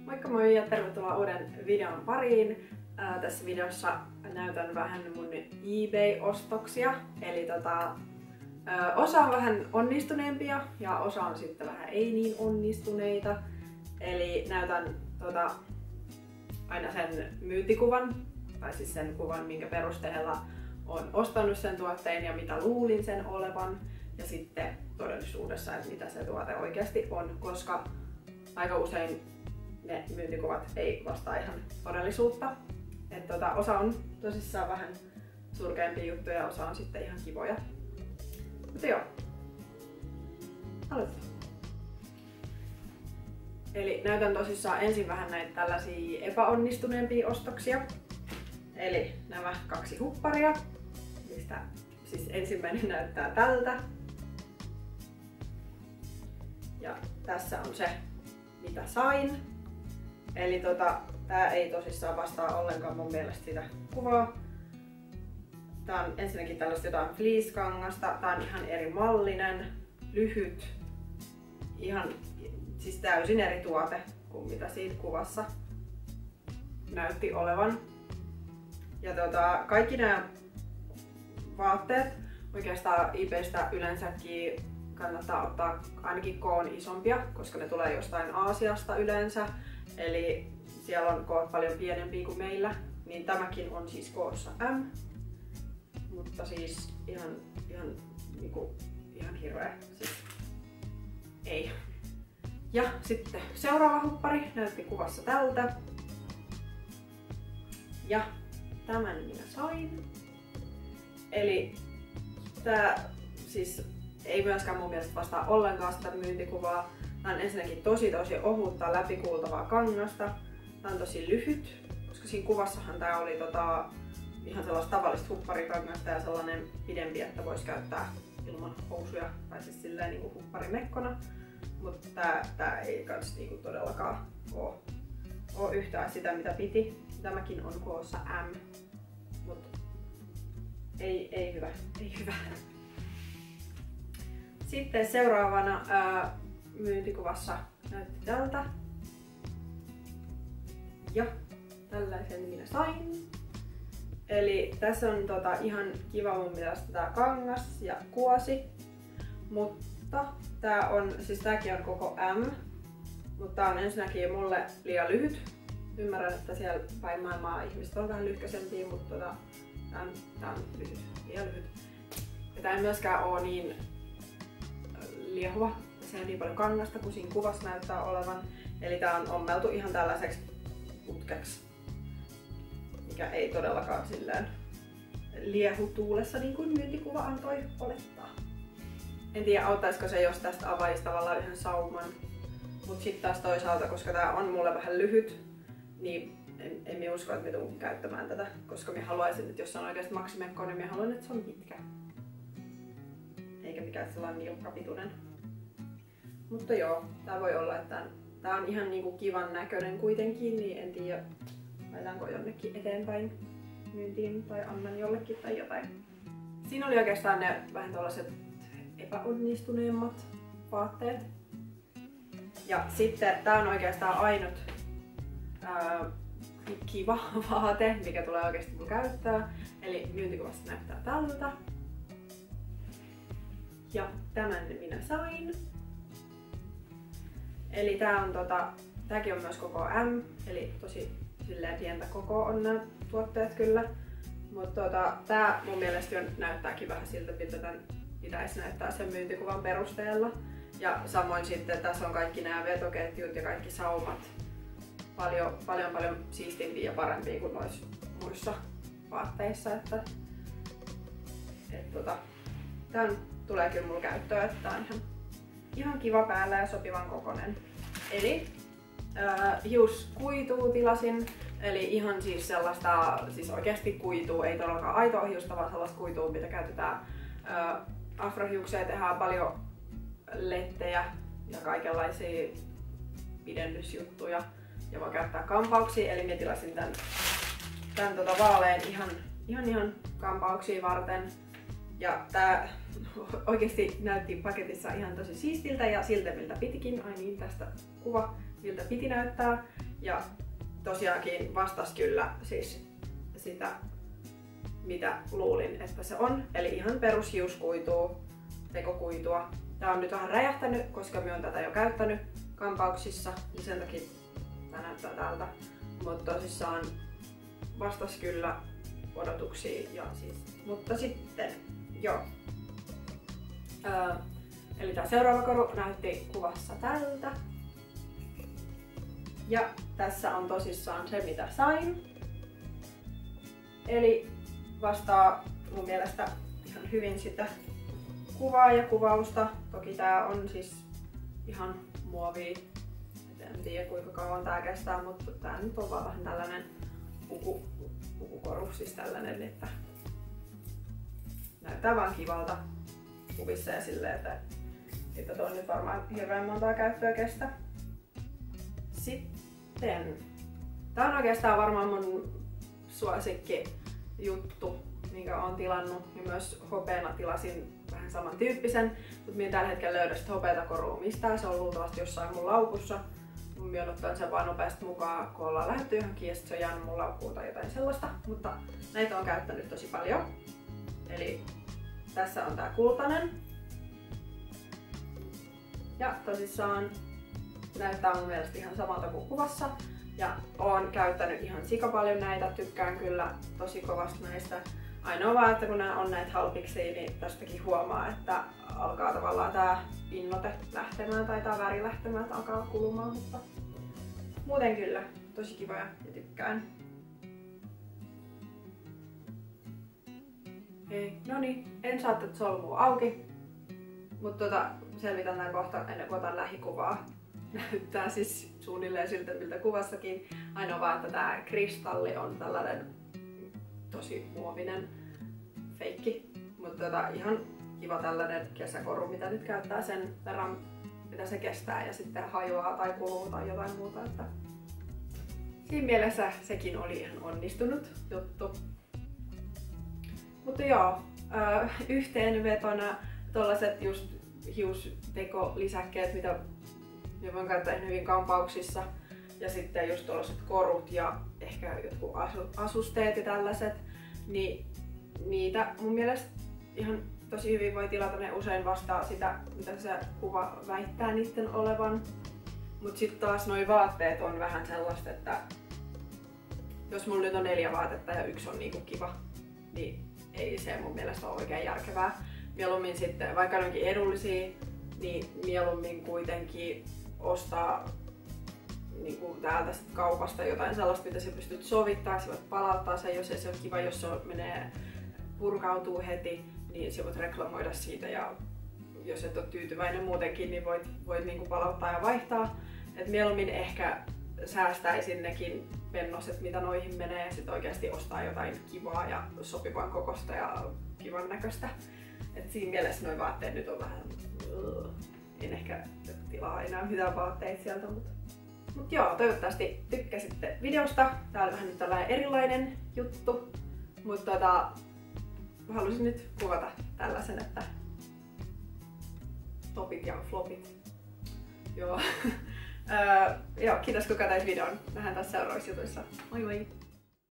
Moikka moi ja tervetuloa uuden videon pariin. Tässä videossa näytän vähän mun eBay-ostoksia. Eli osa on vähän onnistuneempia ja osa on sitten vähän ei niin onnistuneita. Eli näytän aina sen myyntikuvan, tai siis sen kuvan, minkä perusteella on ostanut sen tuotteen ja mitä luulin sen olevan. Ja sitten todellisuudessa, että mitä se tuote oikeasti on, koska aika usein ne myyntikuvat ei vastaa ihan todellisuutta. Osa on tosissaan vähän surkeampia juttuja ja osa on sitten ihan kivoja. Mutta joo, aloitetaan. Eli näytän tosissaan ensin vähän näitä tällaisia epäonnistuneempia ostoksia. Eli nämä 2 hupparia, mistä siis ensimmäinen näyttää tältä. Ja tässä on se, mitä sain. Eli tää ei tosissaan vastaa ollenkaan mun mielestä sitä kuvaa. Tää on ensinnäkin tällaista jotain fleece-kangasta. Tää on ihan eri mallinen, lyhyt. Ihan siis täysin eri tuote kuin mitä siitä kuvassa näytti olevan. Ja kaikki nämä vaatteet oikeastaan eBaystä yleensäkin kannattaa ottaa ainakin koon isompia, koska ne tulee jostain Aasiasta yleensä. Eli siellä on koot paljon pienempiä kuin meillä. Niin tämäkin on siis koossa M. Mutta siis ihan hirveä. Siis ei. Ja sitten seuraava huppari näytti kuvassa tältä. Ja tämän minä sain. Eli tää siis ei myöskään mun mielestä vastaa ollenkaan sitä myyntikuvaa. Tää on ensinnäkin tosi ohutta läpikuultavaa kangasta. Tää on tosi lyhyt, koska siinä kuvassahan tää oli ihan sellaista tavallista hupparikangasta ja sellainen pidempi, että voisi käyttää ilman housuja tai siis silleen niinku hupparimekkona. Mutta tää ei kans niinku todellakaan oo yhtään sitä mitä piti. Tämäkin on koossa M, mut ei hyvä. Sitten seuraavana myyntikuvassa näytti tältä. Ja tällaisen minä sain. Eli tässä on ihan kiva mun mielestä tää kangas ja kuosi. Mutta tääkin on koko M. Mutta tää on ensinnäkin mulle liian lyhyt. Ymmärrän, että siellä päin maailmaa ihmiset on vähän lyhkäisempiä, mutta tää on lyhyt, liian lyhyt. Ja tää ei myöskään oo niin liehuva. Se on niin paljon kangasta kuin siinä kuvassa näyttää olevan. Eli tää on ommeltu ihan tällaiseksi putkeksi, mikä ei todellakaan silleen liehu tuulessa niin kuin myyntikuva antoi olettaa. En tiedä auttaisiko se, jos tästä avaisi tavallaan yhden sauman. Mut sit taas toisaalta, koska tää on mulle vähän lyhyt, niin en minä usko, että minä tulen käyttämään tätä. Koska minä haluaisin, että jos se on oikeasti maksimekko, niin minä haluan, että se on pitkä. Eikä mikään sellainen nilkkapituinen. Mutta joo, tää voi olla, että tää on ihan niinku kivan näköinen kuitenkin, niin en tiedä laitaanko jonnekin eteenpäin myyntiin tai annan jollekin tai jotain. Siinä oli oikeastaan ne vähän tällaiset epäonnistuneemmat vaatteet. Ja sitten tää on oikeastaan ainut kiva vaate, mikä tulee oikeasti mun käyttää. Eli myyntikuvasta näyttää tältä. Ja tämän minä sain. Eli tääkin on myös koko M, eli tosi silleen pientä koko on nämä tuotteet kyllä. Mutta tää mun mielestä jo näyttääkin vähän siltä, miltä tän pitäisi näyttää sen myyntikuvan perusteella. Ja samoin sitten tässä on kaikki nämä vetoketjut ja kaikki saumat paljon siistimpiä ja parempia kuin noissa muissa vaatteissa. Tän tulee kyllä mulla käyttöön, että tää on ihan kiva päällä ja sopivan kokoinen. Eli hiuskuitua tilasin. Eli ihan siis sellaista, siis oikeasti kuitua, ei todellakaan aitoa hiusta, vaan sellaista kuitua, mitä käytetään afrohiukseen, tehdään paljon lettejä ja kaikenlaisia pidennysjuttuja ja voi käyttää kampauksia. Eli minä tilasin tän vaaleen ihan kampauksia varten. Ja tää oikeesti näytti paketissa ihan tosi siistiltä ja siltä miltä pitikin. Ai niin, tästä kuva miltä piti näyttää. Ja tosiaankin vastasi kyllä siis sitä, mitä luulin, että se on. Eli ihan perushiuskuitua, tekokuitua. Tää on nyt vähän räjähtänyt, koska mä oon tätä jo käyttänyt kampauksissa, niin sen takia tää näyttää tältä. Mutta tosissaan vastasi kyllä odotuksiin. Ja siis, mutta sitten, joo. Eli tää seuraava koru näytti kuvassa tältä. Ja tässä on tosissaan se, mitä sain. Eli vastaa mun mielestä ihan hyvin sitä kuvaa ja kuvausta. Toki tää on siis ihan muovia. En tiedä kuinka kauan tää kestää, mutta tää nyt on vaan vähän tällainen pukukoru, siis tällainen, että näyttää vaan kivalta kuvissa ja silleen, että toi nyt varmaan hirveän montaa käyttöä kestä. Sitten, tää on oikeastaan varmaan mun suosikki juttu, minkä oon tilannut, ja myös hopeena tilasin vähän samantyyppisen, mutta minä tällä hetkellä löydä sitä hopeata korua mistään, se on luultavasti jossain mun laukussa. Mä oon ottanut sen vaan nopeasti mukaan, kun ollaan lähdetty johonkin ja sit se on jäänyt mun laukkuun tai jotain sellaista, mutta näitä on käyttänyt tosi paljon. Eli tässä on tää kultainen. Ja tosissaan näyttää mun mielestä ihan samalta kuin kuvassa. Ja oon käyttänyt ihan sikapaljon näitä, tykkään kyllä tosi kovasti näistä. Ainoa vaan, että kun nämä on näitä halpiksi, niin tästäkin huomaa, että alkaa tavallaan tää pinnote lähtemään tai tää väri lähtemään, että alkaa kulumaan, mutta muuten kyllä tosi kiva ja tykkään. Hei, no niin, en saa tätä solmua auki, mutta selvitän tämän kohta ennen kuin otan lähikuvaa. Näyttää siis suunnilleen siltä, miltä kuvassakin. Ainoa vaan, että tää kristalli on tällainen tosi muovinen feikki. Mutta ihan kiva tällainen kesäkoru, mitä nyt käyttää sen verran, mitä se kestää ja sitten hajoaa tai kuluu tai jotain muuta. Että siinä mielessä sekin oli ihan onnistunut juttu. Mutta joo, yhteenvetona tollaset just hiustekolisäkkeet, mitä mä voin käyttää hyvin kampauksissa. Ja sitten just tuollaiset korut ja ehkä jotkut asusteet ja tällaiset. Niin niitä mun mielestä ihan tosi hyvin voi tilata, ne usein vastaa sitä, mitä se kuva väittää niiden olevan. Mut sit taas noi vaatteet on vähän sellaista, että jos mulla nyt on 4 vaatetta ja 1 on niinku kiva, niin ei se mun mielestä ole oikein järkevää. Mieluummin sitten, vaikka ne onkin edullisia, niin mieluummin kuitenkin ostaa niinku täältä kaupasta jotain sellaista, mitä sä pystyt sovittamaan, sä voit palauttaa sen, jos ei se ole kiva, jos se menee purkautuu heti, niin sä voit reklamoida siitä ja jos et ole tyytyväinen muutenkin, niin voit niinku palauttaa ja vaihtaa. Et mieluummin ehkä säästäisin nekin pennoset, mitä noihin menee, ja sit oikeasti ostaa jotain kivaa ja sopivan kokosta ja kivan näköistä. Et siinä mielessä noi vaatteet nyt on vähän... En ehkä tilaa enää mitään vaatteita sieltä, mutta joo, toivottavasti tykkäsitte videosta. Tää oli vähän nyt tällainen erilainen juttu, mutta halusin nyt kuvata tällaisen, että topit ja flopit. Joo. Joo, kiitos kun katsoit videon. Nähdään taas seuraavissa jutuissa. Moi moi!